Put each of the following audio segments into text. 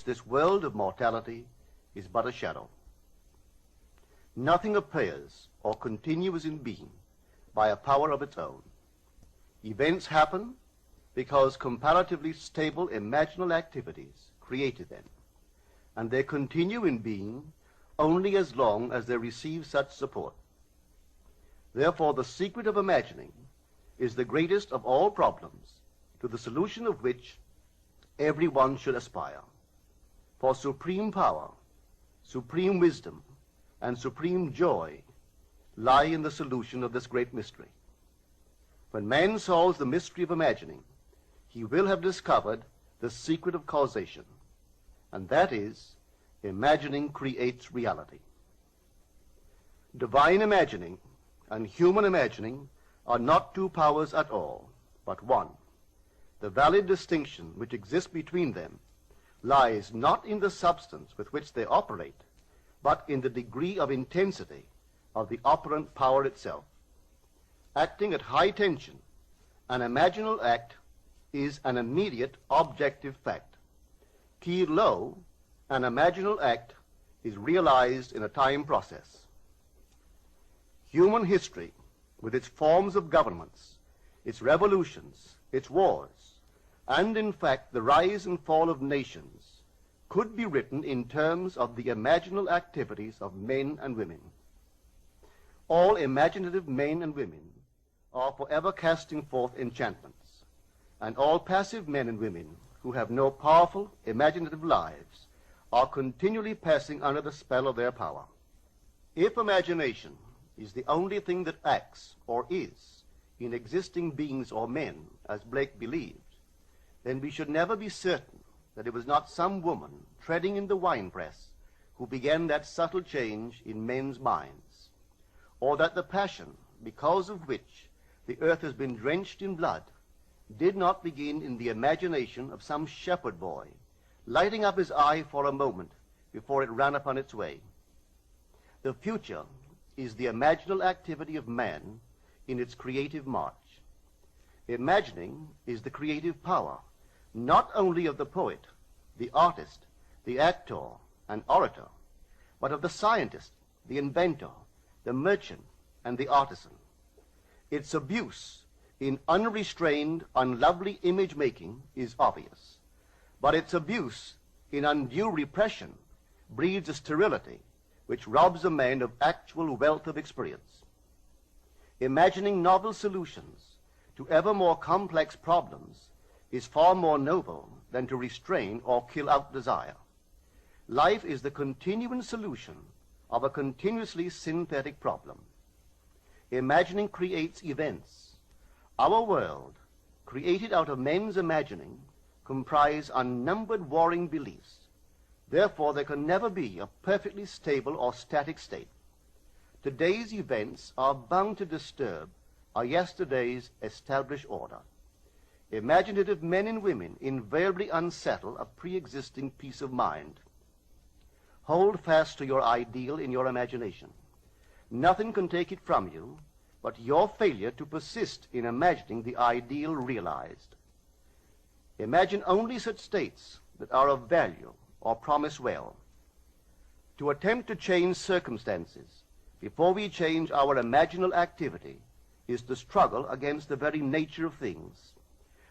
this world of mortality is but a shadow. Nothing appears or continues in being by a power of its own. Events happen because comparatively stable imaginal activities created them, and they continue in being only as long as they receive such support. Therefore, the secret of imagining is the greatest of all problems, to the solution of which everyone should aspire. For supreme power, supreme wisdom, and supreme joy lie in the solution of this great mystery. When man solves the mystery of imagining, he will have discovered the secret of causation, and that is, imagining creates reality. Divine imagining and human imagining are not two powers at all, but one. The valid distinction which exists between them lies not in the substance with which they operate, but in the degree of intensity of the operant power itself. Acting at high tension, an imaginal act is an immediate objective fact. Keyed low, an imaginal act is realized in a time process. Human history, with its forms of governments, its revolutions, its wars, and in fact the rise and fall of nations, could be written in terms of the imaginal activities of men and women. All imaginative men and women are forever casting forth enchantments, and all passive men and women who have no powerful imaginative lives are continually passing under the spell of their power. If imagination is the only thing that acts or is in existing beings or men, as Blake believed, then we should never be certain that it was not some woman treading in the winepress who began that subtle change in men's minds, or that the passion because of which the earth has been drenched in blood did not begin in the imagination of some shepherd boy lighting up his eye for a moment before it ran upon its way. The future is the imaginal activity of man in its creative march. Imagining is the creative power, not only of the poet, the artist, the actor, and orator, but of the scientist, the inventor, the merchant, and the artisan. Its abuse in unrestrained, unlovely image-making is obvious, but its abuse in undue repression breeds a sterility which robs a man of actual wealth of experience. Imagining novel solutions to ever more complex problems is far more noble than to restrain or kill out desire. Life is the continuing solution of a continuously synthetic problem. Imagining creates events. Our world, created out of men's imagining, comprise unnumbered warring beliefs. Therefore, there can never be a perfectly stable or static state. Today's events are bound to disturb our yesterday's established order. Imaginative men and women invariably unsettle a pre-existing peace of mind. Hold fast to your ideal in your imagination. Nothing can take it from you but your failure to persist in imagining the ideal realized. Imagine only such states that are of value or promise well. To attempt to change circumstances before we change our imaginal activity is to struggle against the very nature of things.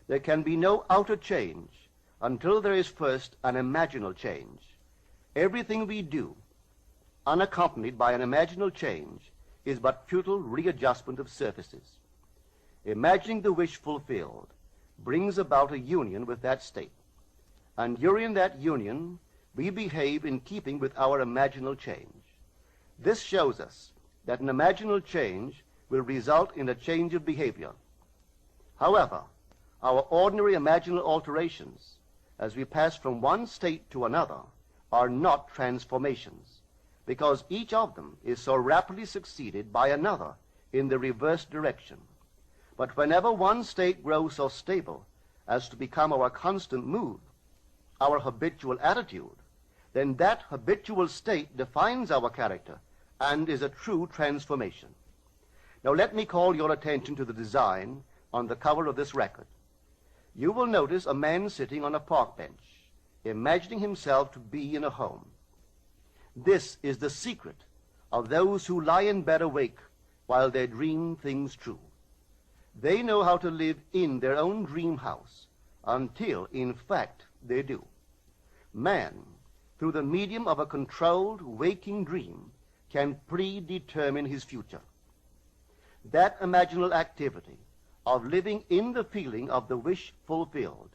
There can be no outer change until there is first an imaginal change. Everything we do, unaccompanied by an imaginal change, is but futile readjustment of surfaces. Imagining the wish fulfilled brings about a union with that state, and during that union we behave in keeping with our imaginal change. This shows us that an imaginal change will result in a change of behavior. However, our ordinary imaginal alterations, as we pass from one state to another, are not transformations, because each of them is so rapidly succeeded by another in the reverse direction. But whenever one state grows so stable as to become our constant mood, our habitual attitude, then that habitual state defines our character and is a true transformation. Now let me call your attention to the design on the cover of this record. You will notice a man sitting on a park bench. imagining himself to be in a home. This is the secret of those who lie in bed awake while they dream things true. They know how to live in their own dream house until, in fact, they do. Man, through the medium of a controlled waking dream, can predetermine his future. That imaginal activity of living in the feeling of the wish fulfilled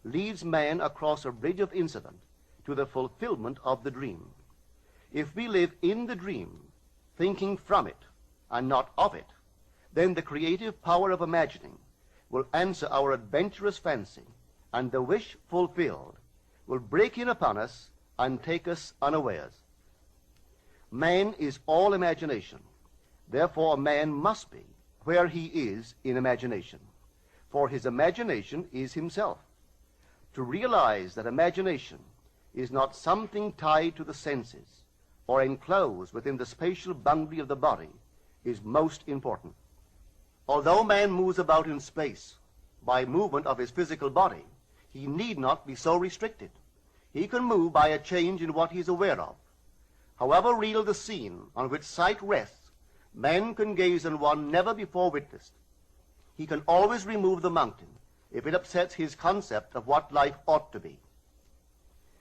leads man across a bridge of incident to the fulfillment of the dream. If we live in the dream, thinking from it and not of it, then the creative power of imagining will answer our adventurous fancy, and the wish fulfilled will break in upon us and take us unawares. Man is all imagination. Therefore, man must be where he is in imagination, for his imagination is himself. To realize that imagination is not something tied to the senses or enclosed within the spatial boundary of the body is most important. Although man moves about in space by movement of his physical body, he need not be so restricted. He can move by a change in what he is aware of. However real the scene on which sight rests, man can gaze on one never before witnessed. He can always remove the mountain if it upsets his concept of what life ought to be.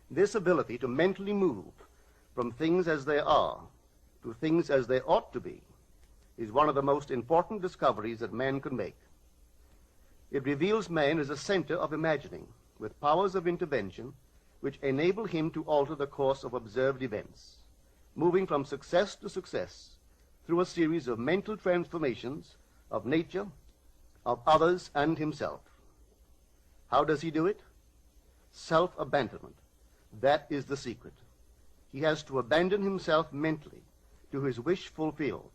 This ability to mentally move from things as they are to things as they ought to be is one of the most important discoveries that man can make. It reveals man as a center of imagining, with powers of intervention which enable him to alter the course of observed events, moving from success to success through a series of mental transformations of nature, of others, and himself. How does he do it? Self-abandonment. That is the secret. He has to abandon himself mentally to his wish fulfilled,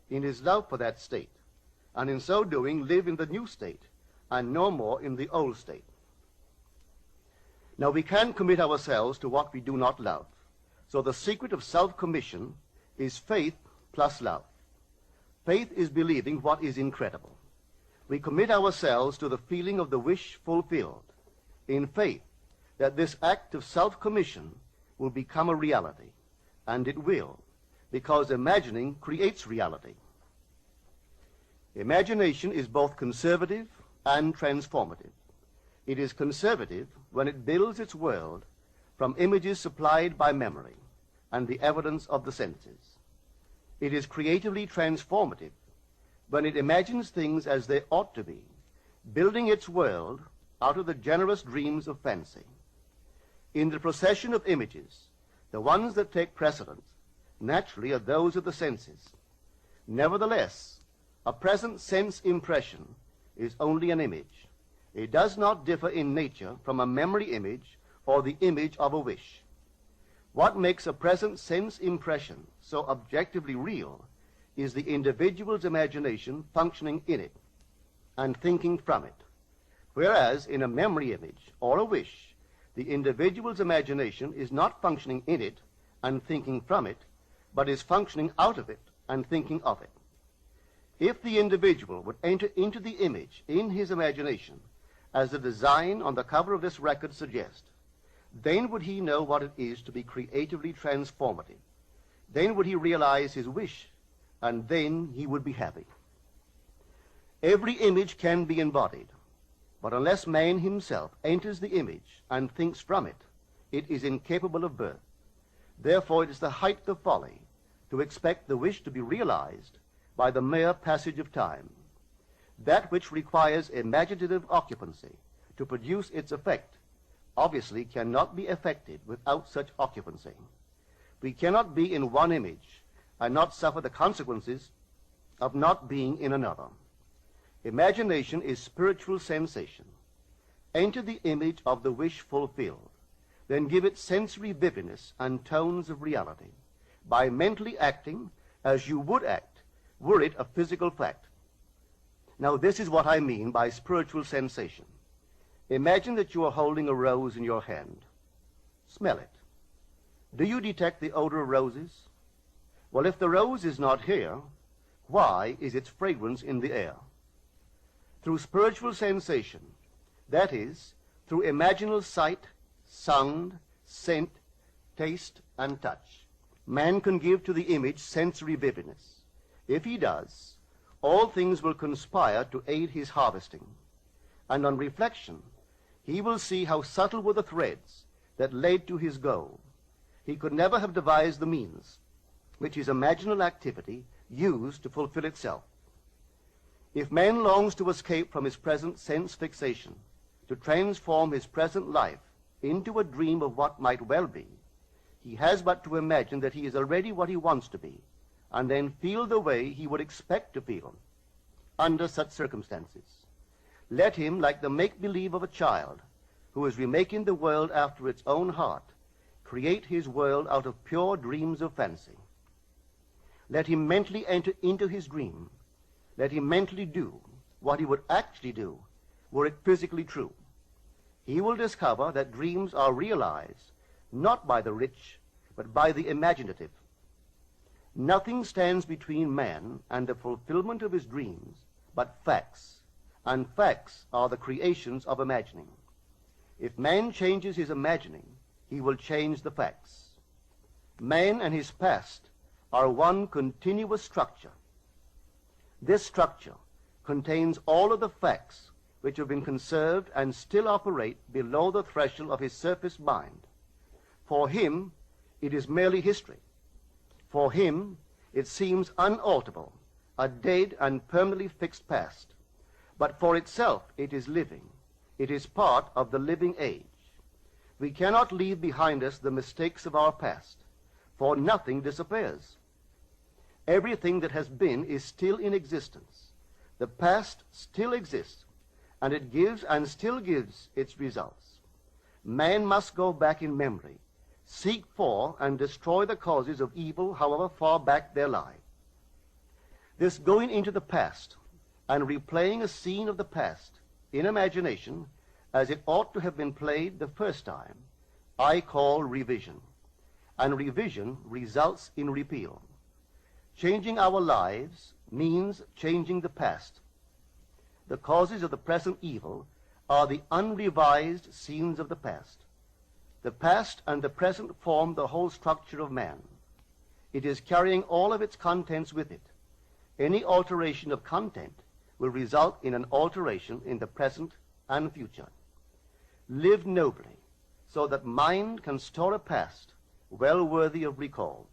in his love for that state, and in so doing live in the new state and no more in the old state. Now, we can't commit ourselves to what we do not love. So the secret of self-commission is faith plus love. Faith is believing what is incredible. We commit ourselves to the feeling of the wish fulfilled, in faith that this act of self-commission will become a reality, and it will, because imagining creates reality. Imagination is both conservative and transformative. It is conservative when it builds its world from images supplied by memory and the evidence of the senses. It is creatively transformative when it imagines things as they ought to be, building its world out of the generous dreams of fancy. In the procession of images, the ones that take precedence naturally are those of the senses. Nevertheless, a present sense impression is only an image. It does not differ in nature from a memory image or the image of a wish. What makes a present sense impression so objectively real is the individual's imagination functioning in it and thinking from it, whereas in a memory image or a wish, the individual's imagination is not functioning in it and thinking from it, but is functioning out of it and thinking of it. If the individual would enter into the image in his imagination, as the design on the cover of this record suggests, then would he know what it is to be creatively transformative. Then would he realize his wish, and then he would be happy. Every image can be embodied, but unless man himself enters the image and thinks from it, it is incapable of birth. Therefore, it is the height of folly to expect the wish to be realized by the mere passage of time. That which requires imaginative occupancy to produce its effect obviously cannot be effected without such occupancy. We cannot be in one image and not suffer the consequences of not being in another. Imagination is spiritual sensation. Enter the image of the wish fulfilled, then give it sensory vividness and tones of reality by mentally acting as you would act were it a physical fact. Now, this is what I mean by spiritual sensation. Imagine that you are holding a rose in your hand. Smell it. Do you detect the odor of roses? Well, if the rose is not here, why is its fragrance in the air? Through spiritual sensation, that is, through imaginal sight, sound, scent, taste, and touch. Man can give to the image sensory vividness. If he does, all things will conspire to aid his harvesting. And on reflection, he will see how subtle were the threads that led to his goal. He could never have devised the means which his imaginal activity used to fulfill itself. If man longs to escape from his present sense fixation, to transform his present life into a dream of what might well be, he has but to imagine that he is already what he wants to be, and then feel the way he would expect to feel under such circumstances. Let him, like the make-believe of a child who is remaking the world after its own heart, create his world out of pure dreams of fancy. Let him mentally enter into his dream. Let him mentally do what he would actually do were it physically true. He will discover that dreams are realized not by the rich, but by the imaginative. Nothing stands between man and the fulfillment of his dreams but facts, and facts are the creations of imagining. If man changes his imagining, he will change the facts. Man and his past are one continuous structure. This structure contains all of the facts which have been conserved and still operate below the threshold of his surface mind. For him, it is merely history. For him, it seems unalterable, a dead and permanently fixed past. But for itself, it is living. It is part of the living age. We cannot leave behind us the mistakes of our past, for nothing disappears. Everything that has been is still in existence. The past still exists, and it gives and still gives its results. Man must go back in memory, seek for and destroy the causes of evil, however far back they lie. This going into the past and replaying a scene of the past in imagination as it ought to have been played the first time, I call revision. And revision results in repeal. Changing our lives means changing the past. The causes of the present evil are the unrevised scenes of the past. The past and the present form the whole structure of man. It is carrying all of its contents with it. Any alteration of content will result in an alteration in the present and future. Live nobly, so that mind can store a past well worthy of recall.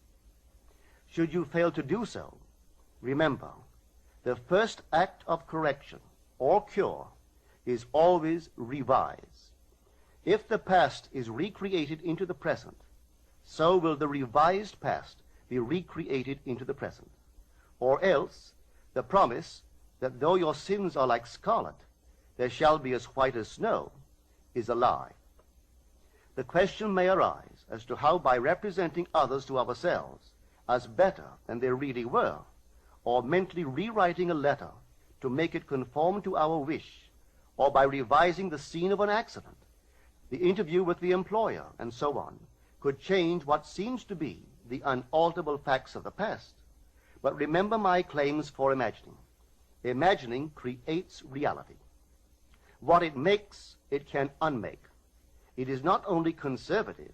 Should you fail to do so, remember, the first act of correction or cure is always revise. If the past is recreated into the present, so will the revised past be recreated into the present. Or else, the promise that though your sins are like scarlet, they shall be as white as snow, is a lie. The question may arise as to how, by representing others to ourselves as better than they really were, or mentally rewriting a letter to make it conform to our wish, or by revising the scene of an accident, the interview with the employer, and so on, could change what seems to be the unalterable facts of the past. But remember my claims for imagining. Imagining creates reality. What it makes, it can unmake. It is not only conservative,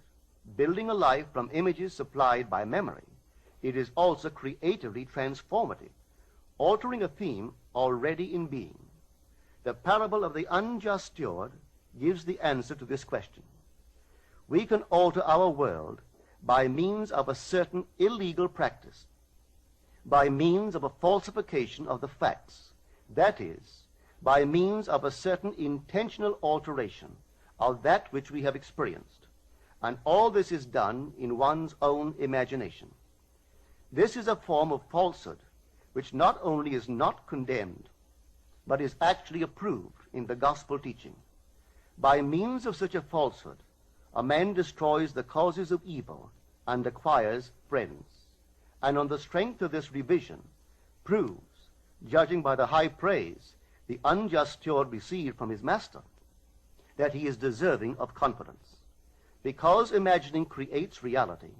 building a life from images supplied by memory, it is also creatively transformative, altering a theme already in being. The parable of the unjust steward gives the answer to this question. We can alter our world by means of a certain illegal practice, by means of a falsification of the facts, that is, by means of a certain intentional alteration of that which we have experienced. And all this is done in one's own imagination. This is a form of falsehood which not only is not condemned, but is actually approved in the gospel teaching. By means of such a falsehood, a man destroys the causes of evil and acquires friends, and on the strength of this revision proves, judging by the high praise the unjust steward received from his master, that he is deserving of confidence. Because imagining creates reality,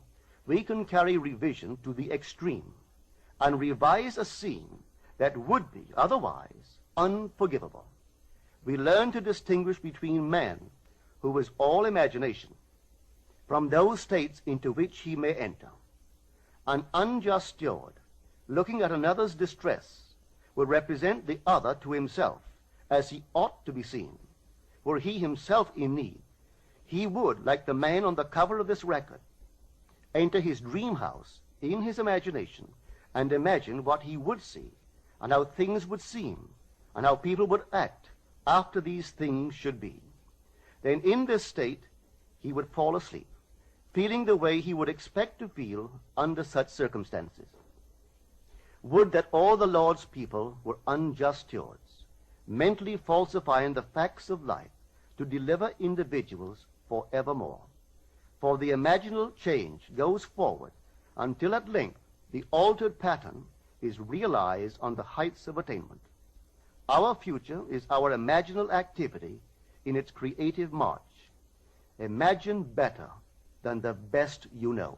we can carry revision to the extreme and revise a scene that would be otherwise unforgivable. We learn to distinguish between man, who is all imagination, from those states into which he may enter. An unjust steward, looking at another's distress, will represent the other to himself as he ought to be seen. Were he himself in need, he would, like the man on the cover of this record, enter his dream house in his imagination and imagine what he would see and how things would seem and how people would act after these things should be. Then in this state he would fall asleep, feeling the way he would expect to feel under such circumstances. Would that all the Lord's people were unjust stewards, mentally falsifying the facts of life to deliver individuals forevermore. For the imaginal change goes forward until at length the altered pattern is realized on the heights of attainment. Our future is our imaginal activity in its creative march. Imagine better than the best you know.